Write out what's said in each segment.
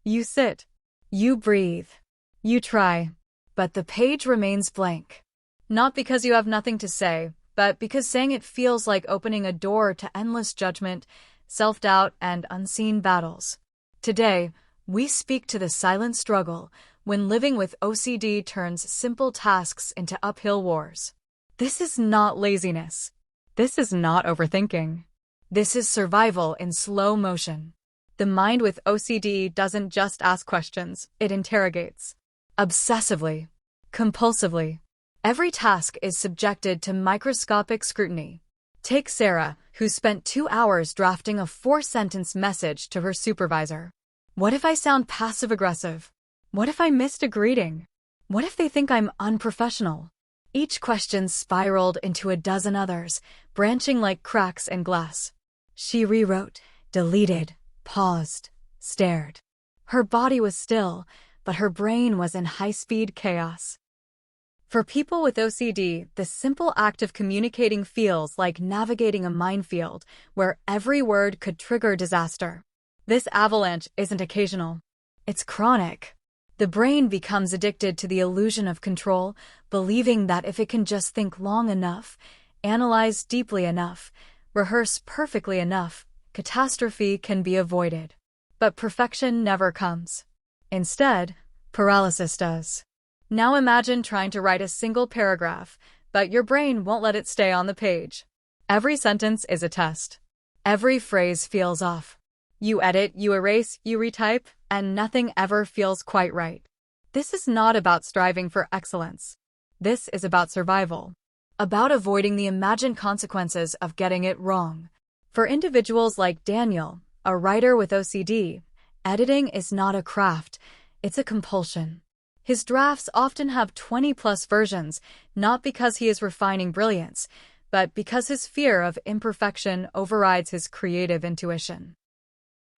You sit. You breathe. You try. But the page remains blank. Not because you have nothing to say, but because saying it feels like opening a door to endless judgment, self-doubt, and unseen battles. Today, we speak to the silent struggle when living with OCD turns simple tasks into uphill wars. This is not laziness. This is not overthinking. This is survival in slow motion. The mind with OCD doesn't just ask questions, it interrogates. Obsessively. Compulsively. Every task is subjected to microscopic scrutiny. Take Sarah, who spent 2 hours drafting a 4-sentence message to her supervisor. What if I sound passive-aggressive? What if I missed a greeting? What if they think I'm unprofessional? Each question spiraled into a dozen others, branching like cracks in glass. She rewrote, deleted, paused, stared. Her body was still, but her brain was in high-speed chaos. For people with OCD, the simple act of communicating feels like navigating a minefield where every word could trigger disaster. This avalanche isn't occasional. It's chronic. The brain becomes addicted to the illusion of control, believing that if it can just think long enough, analyze deeply enough, rehearse perfectly enough, catastrophe can be avoided. But perfection never comes. Instead, paralysis does. Now imagine trying to write a single paragraph, but your brain won't let it stay on the page. Every sentence is a test. Every phrase feels off. You edit, you erase, you retype, and nothing ever feels quite right. This is not about striving for excellence. This is about survival. About avoiding the imagined consequences of getting it wrong. For individuals like Daniel, a writer with OCD, editing is not a craft, it's a compulsion. His drafts often have 20-plus versions, not because he is refining brilliance, but because his fear of imperfection overrides his creative intuition.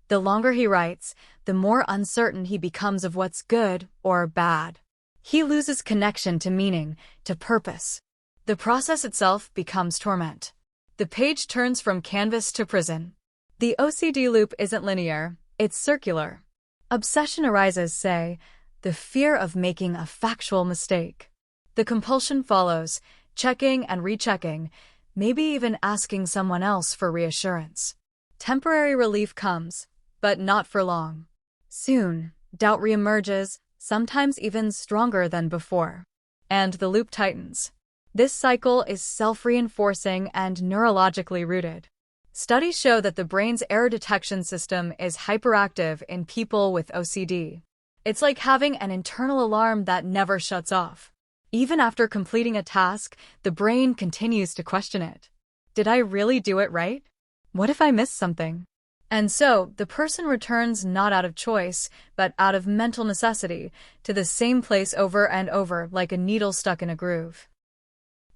The longer he writes, the more uncertain he becomes of what's good or bad. He loses connection to meaning, to purpose. The process itself becomes torment. The page turns from canvas to prison. The OCD loop isn't linear, it's circular. Obsession arises, say, the fear of making a factual mistake. The compulsion follows, checking and rechecking, maybe even asking someone else for reassurance. Temporary relief comes, but not for long. Soon, doubt reemerges, sometimes even stronger than before. And the loop tightens. This cycle is self-reinforcing and neurologically rooted. Studies show that the brain's error detection system is hyperactive in people with OCD. It's like having an internal alarm that never shuts off. Even after completing a task, the brain continues to question it. Did I really do it right? What if I missed something? And so, the person returns not out of choice, but out of mental necessity, to the same place over and over like a needle stuck in a groove.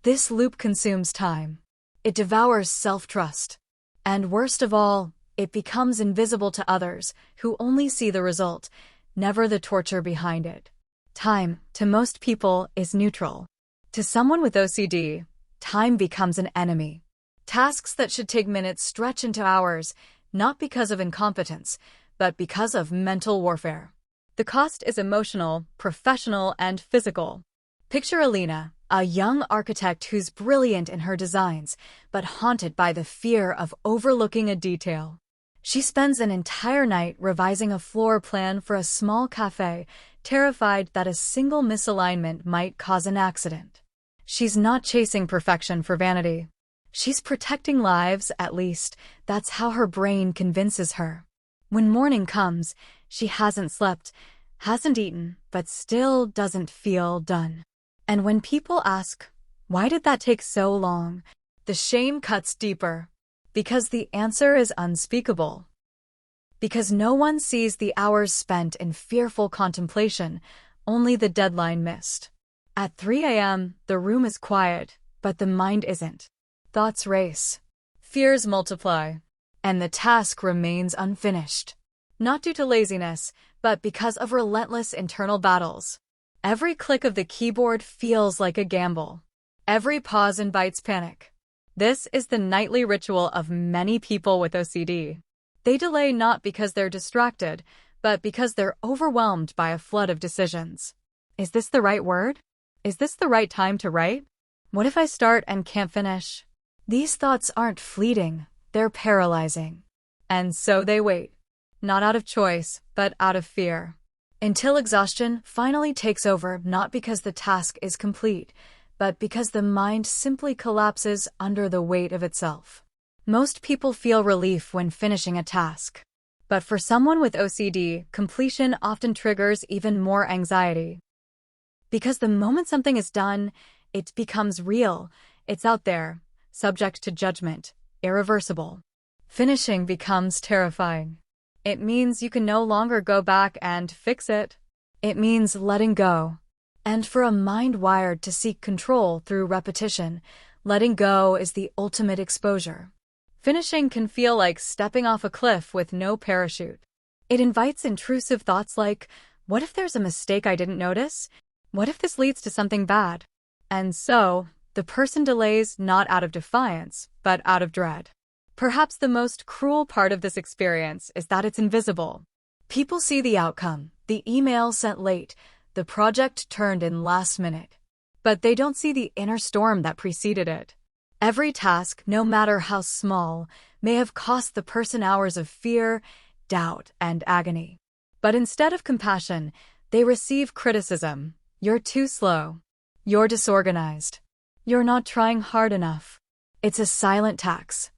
This loop consumes time. It devours self-trust. And worst of all, it becomes invisible to others, who only see the result, never the torture behind it. Time, to most people, is neutral. To someone with OCD, time becomes an enemy. Tasks that should take minutes stretch into hours, not because of incompetence, but because of mental warfare. The cost is emotional, professional, and physical. Picture Alina, a young architect who's brilliant in her designs, but haunted by the fear of overlooking a detail. She spends an entire night revising a floor plan for a small cafe, terrified that a single misalignment might cause an accident. She's not chasing perfection for vanity. She's protecting lives, at least. That's how her brain convinces her. When morning comes, she hasn't slept, hasn't eaten, but still doesn't feel done. And when people ask, why did that take so long? The shame cuts deeper. Because the answer is unspeakable. Because no one sees the hours spent in fearful contemplation, only the deadline missed. At 3 a.m., the room is quiet, but the mind isn't. Thoughts race. Fears multiply. And the task remains unfinished. Not due to laziness, but because of relentless internal battles. Every click of the keyboard feels like a gamble. Every pause invites panic. This is the nightly ritual of many people with OCD. They delay not because they're distracted, but because they're overwhelmed by a flood of decisions. Is this the right word? Is this the right time to write? What if I start and can't finish? These thoughts aren't fleeting, they're paralyzing. And so they wait. Not out of choice, but out of fear. Until exhaustion finally takes over, not because the task is complete, but because the mind simply collapses under the weight of itself. Most people feel relief when finishing a task. But for someone with OCD, completion often triggers even more anxiety. Because the moment something is done, it becomes real, it's out there, subject to judgment, irreversible. Finishing becomes terrifying. It means you can no longer go back and fix it. It means letting go. And for a mind wired to seek control through repetition, letting go is the ultimate exposure. Finishing can feel like stepping off a cliff with no parachute. It invites intrusive thoughts like, what if there's a mistake I didn't notice? What if this leads to something bad? And so, the person delays not out of defiance, but out of dread. Perhaps the most cruel part of this experience is that it's invisible. People see the outcome, the email sent late, the project turned in last minute. But they don't see the inner storm that preceded it. Every task, no matter how small, may have cost the person hours of fear, doubt, and agony. But instead of compassion, they receive criticism. You're too slow. You're disorganized. You're not trying hard enough. It's a silent tax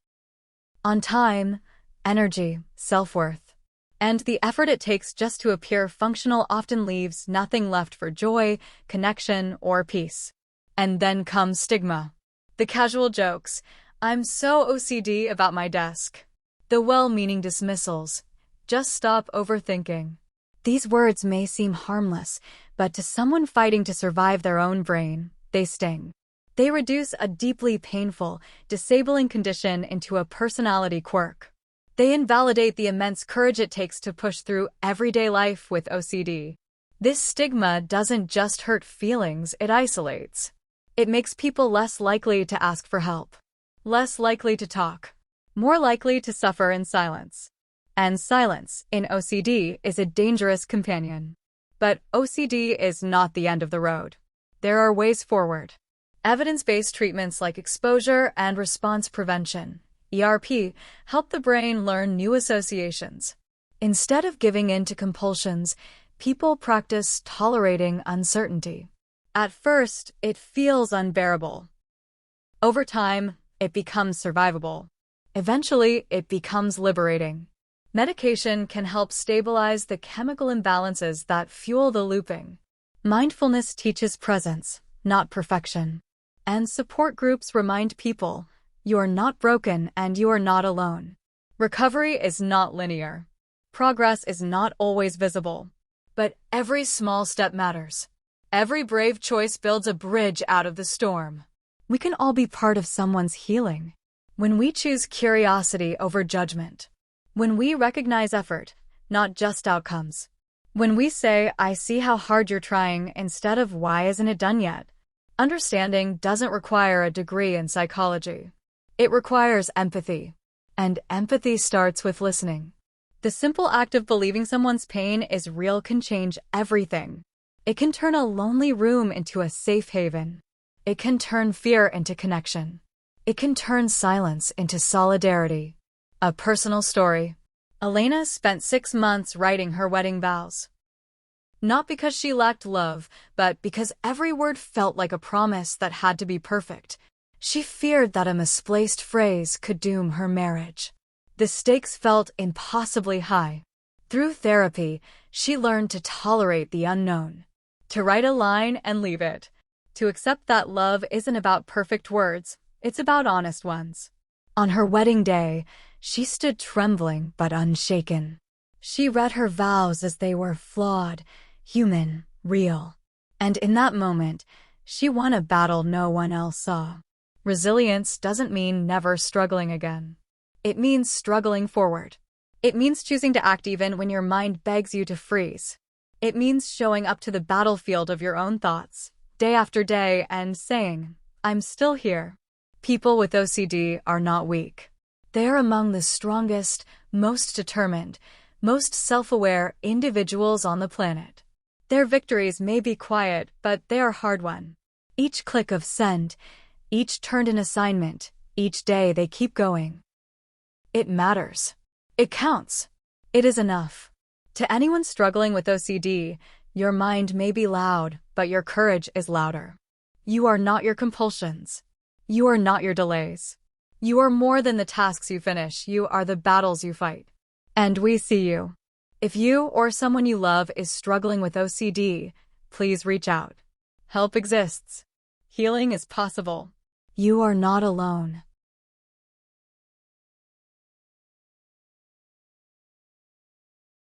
on time, energy, self-worth. And the effort it takes just to appear functional often leaves nothing left for joy, connection, or peace. And then comes stigma. The casual jokes, I'm so OCD about my desk. The well-meaning dismissals, just stop overthinking. These words may seem harmless, but to someone fighting to survive their own brain, they sting. They reduce a deeply painful, disabling condition into a personality quirk. They invalidate the immense courage it takes to push through everyday life with OCD. This stigma doesn't just hurt feelings, it isolates. It makes people less likely to ask for help, less likely to talk, more likely to suffer in silence. And silence, in OCD, is a dangerous companion. But OCD is not the end of the road. There are ways forward. Evidence-based treatments like exposure and response prevention, ERP, help the brain learn new associations. Instead of giving in to compulsions, people practice tolerating uncertainty. At first, it feels unbearable. Over time, it becomes survivable. Eventually, it becomes liberating. Medication can help stabilize the chemical imbalances that fuel the looping. Mindfulness teaches presence, not perfection. And support groups remind people, you're not broken and you're not alone. Recovery is not linear. Progress is not always visible. But every small step matters. Every brave choice builds a bridge out of the storm. We can all be part of someone's healing. When we choose curiosity over judgment. When we recognize effort, not just outcomes. When we say, I see how hard you're trying, instead of why isn't it done yet? Understanding doesn't require a degree in psychology. It requires empathy. And empathy starts with listening. The simple act of believing someone's pain is real can change everything. It can turn a lonely room into a safe haven. It can turn fear into connection. It can turn silence into solidarity. A personal story. Elena spent 6 months writing her wedding vows. Not because she lacked love, but because every word felt like a promise that had to be perfect. She feared that a misplaced phrase could doom her marriage. The stakes felt impossibly high. Through therapy, she learned to tolerate the unknown. To write a line and leave it. To accept that love isn't about perfect words, it's about honest ones. On her wedding day, she stood trembling but unshaken. She read her vows as they were flawed, human, real. And in that moment, she won a battle no one else saw. Resilience doesn't mean never struggling again. It means struggling forward. It means choosing to act even when your mind begs you to freeze. It means showing up to the battlefield of your own thoughts, day after day, and saying, I'm still here. People with OCD are not weak. They are among the strongest, most determined, most self-aware individuals on the planet. Their victories may be quiet, but they are hard-won. Each click of send, each turned-in assignment, each day they keep going. It matters. It counts. It is enough. To anyone struggling with OCD, your mind may be loud, but your courage is louder. You are not your compulsions. You are not your delays. You are more than the tasks you finish. You are the battles you fight. And we see you. If you or someone you love is struggling with OCD, please reach out. Help exists. Healing is possible. You are not alone.